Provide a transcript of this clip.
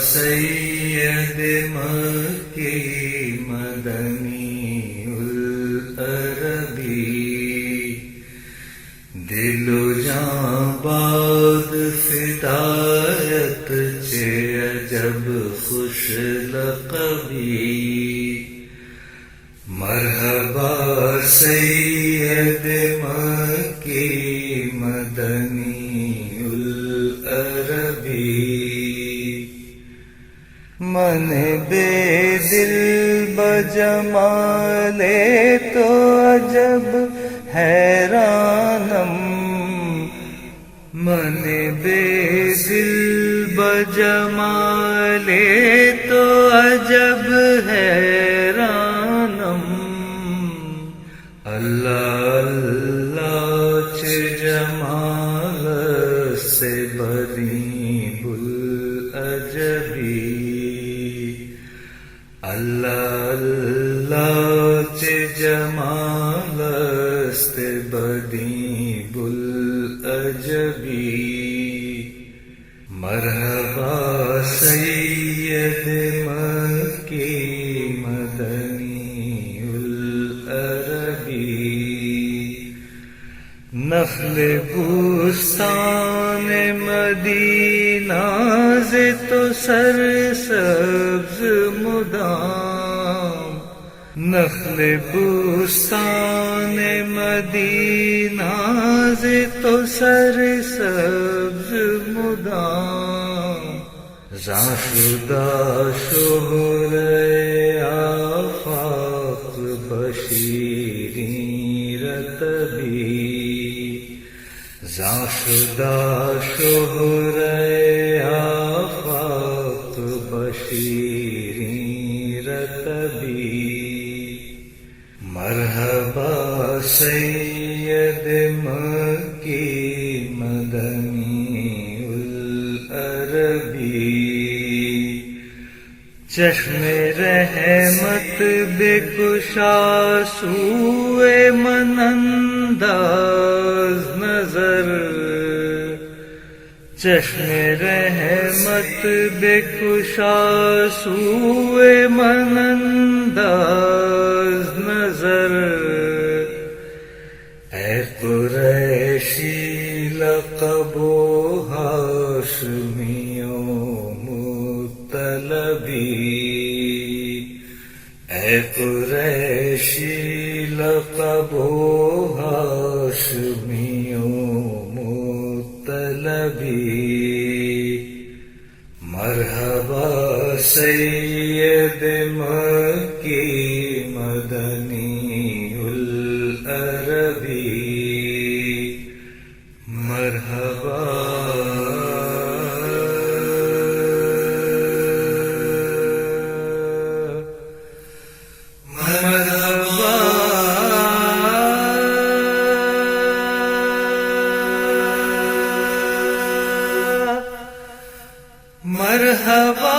سید مکی مدنی العربی، دل و جاں باد فدایت چے عجب خوش لقبی، مرحبا سید مکی مدنی العربی، من بے دل بجمال تو عجب حیرانم، من بے دل بجمال تو عجب حیرانم، اللہ اللہ چه جمال سے بری بلعجبی، اللہ اللہ چه جمال سے بری بلعجبی، مرحبا سید مکی مدنی العربی، نخل بستان مدینہ سے تو سر سبز مدام، نخل بستان مدینہ سے تو سر سبز مدام، زاں شدہ شہر آفاق بشیریں رتبی، زاں شدہ شہر آفاق بشیریں رتبی، مرحبا سید مکی مدنی العربی، چشم رحمت بکشا سوئے من انداز نظر، چشم رحمت بکشا سوئے من انداز نظر، اے قریشی لقب و ہاشمیوں مطلبی، اے قریشی لقب و ہاشمیوں مطلبی، مرحبا سید مکی مدنی العربی، مرحبا مرحبا مرحبا